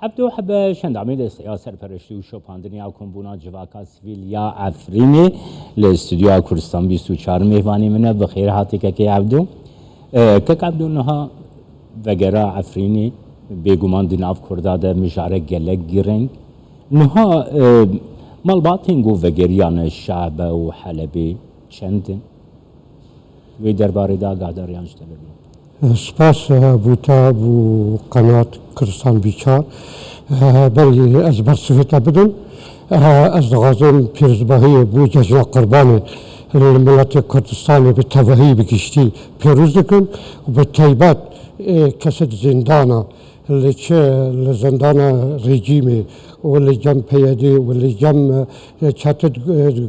عبدو حب شندامي سياسة پرشتی و شوپاندنی آکن بونا جواکا سیویل یا عفرینی لاستودیو کردستان 24 میوانی منه بخیر هاتی که عبدو که عبدو نها وگرا عفرینی بگمان دناف کرداده مجاره گلک گیرنگ نها ملباتین گو وگریان الشعب و حلبی چندن وی درباره دا قادریان شتبه سپاس بوتا بو قناة كردستان 24 بری از برصفتا بدن از دغازم پیروزباهی بو جشن قربان الملت کردستان به توهی بگشتی پیروز دکن و به طیبت کسد زندانا اللي زندان رژیمی واللي جم پیاده واللي جم چتد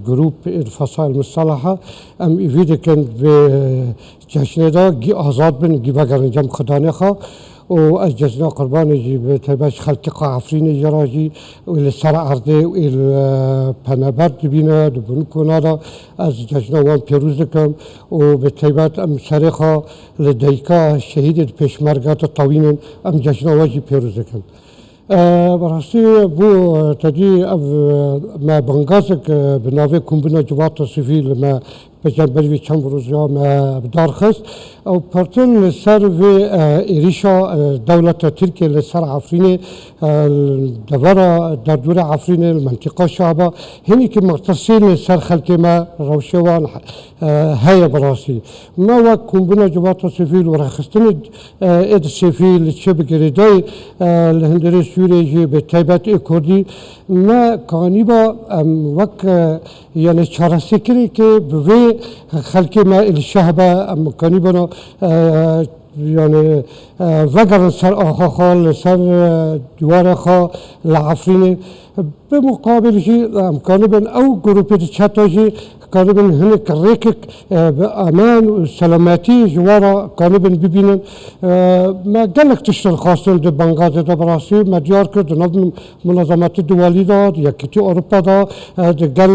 گروپ الفصائل المصالحة ام ایوید کن به جشن دا آزاد بن گیبگرن جم خدانه خوا و از جشن قربان جی به تباش خلق عفرین جراجی واللي سر عرضه واللي پنبرد بینه دبون کنادا از جشن وان پیروز کم و به تباش ام سرخا لدیکا شهید پیشمرگات طویل ام جشن واجی پیروز کم براستی بو تدی ما بنگازک بناوی کمبینا جوات سیویل ما بجنبی چند روزها ما بدارخست او پرتن سر و ایریشا دولت ترکیه لسر عفرین در دور عفرین المنطقه شعبه هنی که مختصین سر خلق ما روشوان هیا براستی ما و کمبینا جوات سیویل و رخستن اد سیویل چه بگریدای لهندری سوریه به تایبت کردی ما کانی با وک یعنی چارسی کری که به خلق ما الشهبه امکانی بنا يعني وقر سر آخا خال سر دوار خا لعفرين بمقابل شيء امكانه بن او جروب تشاتوجي كانوا بن هناك ريكك بامان وسلاماتي جوارا كانوا بن ببينن ما قال لك تشتغل خاصه دي بنغاز دا براسي ما ديار كرد نظم منظمات الدولي دا يكتي اوروبا دا قال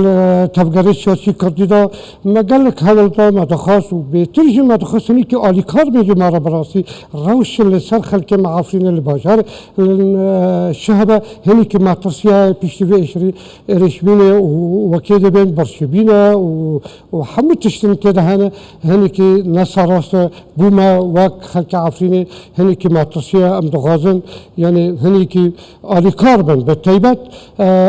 تفجير سياسي كردي دا ما قال لك هذا دا ما تخاص وبترجم ما تخاص كي الي كار بيجي مره براسي روش اللي سر خلق معافرين اللي باشار الشهبه هنيك ما تصيا بيشتي رشبينه وكيد بين برشبينه وحمد تشتم كده هنيك ناس راسه بوما وك خلق عفريني هنيك ما تصيا ام دغازن يعني هنيك الي كاربن بالتيبت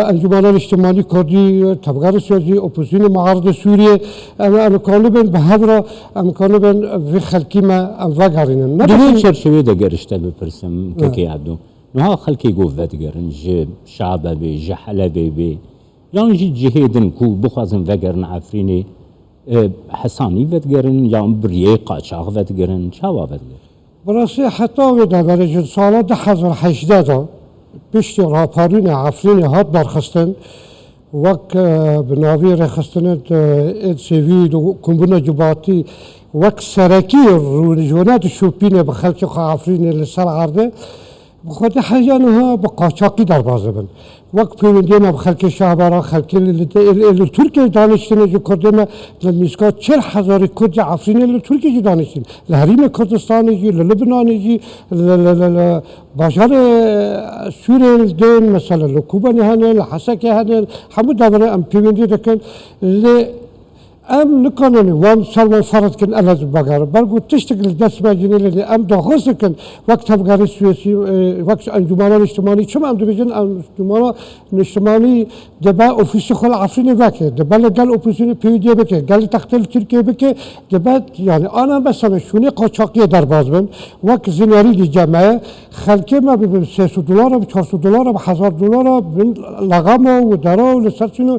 انجمن الاجتماعي كردي تفجير سياسي اوبوزيسيون معارضه سوريا انا كانوا بهذا ام كانوا في خلقي ما وغارين دون شرشوي ده گرشته بپرسم که عبدو نها خلقي قوت گرن شعب بي جحله بي يعني جهيدن كو بخوازن وگرن عفريني حساني وتگرن یا بريه قاچاق وتگرن چاوا وتگرن براسي حتى ودا درجه سال 2018 دا بيشتي راپارين عفريني هات برخستن وك بناوي رخستن اد سيفيد وكمبنا جباتي وك سركي رونجونات شوبينه بخلق عفريني لسر عرضه بخاطر حاجانها بقاچاقی در بازه بن وقت پیوندیم بخلق شهبارا خلق اللي ترکیه دانشتن جو کردیم لمیسکا 40,000 کرد عفرین اللي ترکیه جو دانشتن لحریم کردستانی جی للبنانی جی باشار سوریه دین مثلا لکوبانی هنه لحسکی هنه همو داوره ام پیوندی دکن ام نکنن وام سال فرض کن الاز بگار برگو تشتغل دست ماجنی لی ام داخل کن وقت افغانی سیاسی وقت انجمن اجتماعی چم ام دویجن انجمن اجتماعی دبا اوفیس خال عفرین بکه دبا لگال اوپوزیسیون پیودی بکه گال تختل ترکیه بکه دبا يعني انا مثلا شوني قاچاقی در باز بن وقت زنیاری دی جامعه خلقی ما به 300 دلار و 400 دلار و 1000 دلار بن لغام و درا و لسرچینو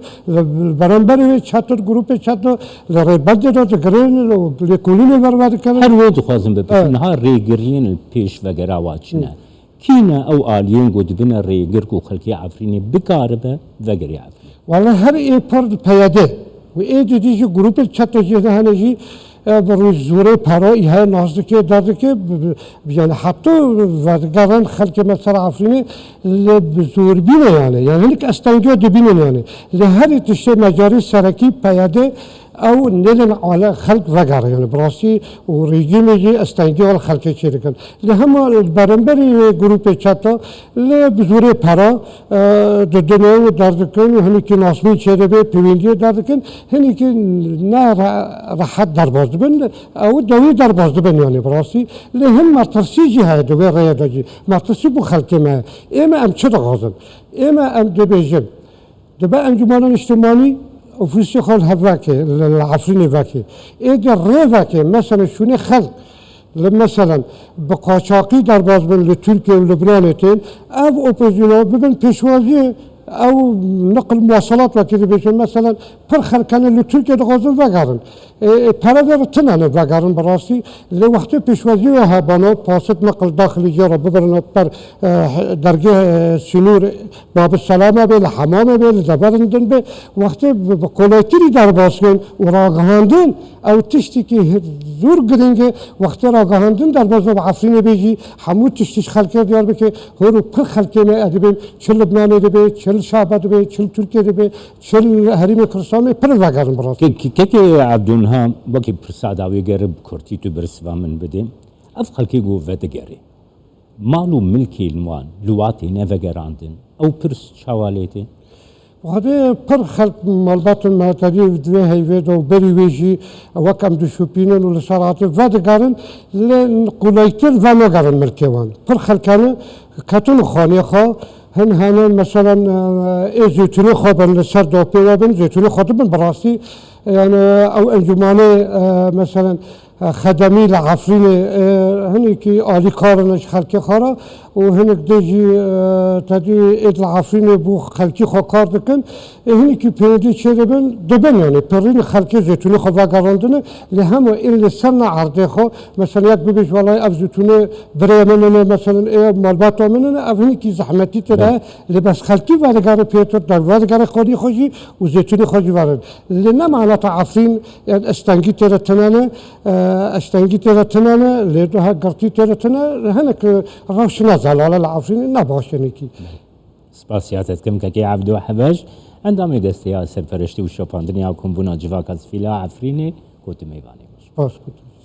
برانبر چاتر گروپ چاتر لربده دا تقرين لكلين برباد كذا هر وقت خوازم بپرسیم ها ریگرین پیش وگرا واچنه کینا او آلیون گود بنا ریگر کو خلقی عفرینی بکاربه وگری عفرین والله هر ای پرد پیاده و ای دیجی گروپ چطور جده هنجی بروی زوره پرایی های نازدیکی دارده که يعني حتی وادگران خلق مثلا عفرینی لبزور بینه يعني هنیک استانگیو دبینه يعني لهر تشته مجاری سرکی پیاده او نلن على خلق وقار يعني براسي وريجيم يجي استنجي على خلق شركن لهم البرنبري جروب تشاتا لبزوري برا ددنو داردكن وهنيك ناسمين شربي بيوينجي داردكن هنيك نا راحت درباز بن او دوي درباز بن يعني براسي لهم مرتسيجي هاي دوي ريادجي مرتسي بو خلق ما اما ام شد غازن اما ام دبيجن دبا انجمان اجتماعي اوفيسي خال هفاكي العفريني فاكي اذا ريفاكي مثلا شوني خلق مثلا بقاچاقی درباز بن لترکیه و لبنانتين او اوبوزيون ببن پیشوازی او نقل مواصلات وكذا بيشن مثلا پر خلكان لتركيا دغازن وگارن پرادر تنانه وگارن براسي لوقت پیشوازی ها بانو پاسد نقل داخلی جرا ببرن پر درگه سنور باب السلامه به الحمامه به دبرندن به وقت بقولاتری درباز کن و راگهاندن او تشتی که زور گرینگه وقت راگهاندن درباز و عفرین بیجی همو تشتیش خلکه دیار بکه هرو پر خلکه ما ادبین چل لبنان ادبی چل شعب ادبی چل ترکیه ادبی چل حریم کردستان پر وگارن براسي که عبدونها باقي برساد او يقرب كورتي تو برسوا من بدم اف خلقي قو فتقري مالو ملكي الموان لواتي نفقراندن او برس شواليتي وهذا پر خلق مالبات ما تدي دوي هيفيد او بري ويجي وكم دو شوبينن ولا صارات فادقارن لنقوليتر فما قارن ملكيوان پر خلقانه كاتون خاني خا هن مثلا زيتوني خابن سر دو بيوابن زيتوني خاطبن براسي يعني او انجمانه مثلا خدمي لعفرين هنيك آلي كارنش خلقي خارا وهنيك ديجي تدي اد العفرين بو خلقي خا كار دكن هنيك بيدي شربن دبن يعني برين خلقي زيتوني خا وقاراندن لهم اللي سنة عرضي خا مثلا يك بيش والله اف زيتوني بريمن مثلا ايه مالبات منن اف هنيك زحمتي تدا لبس خلقي وقار بيتر در وقار خودي خوشي وزيتوني خوشي وارد لنا معناتها عفرين استنجي ترتنانه اشتنگی ترتنانه لیدو ها گرتی ترتنه هنک روشنا زلال العفرین نباشه نکی. سپاسیاتت کم که عبدو حباش اندامی دستی سرپرشتی و شپاندنی ها کن بنا جواک از فیلا عفرینی کوت میوانی. سپاس بود.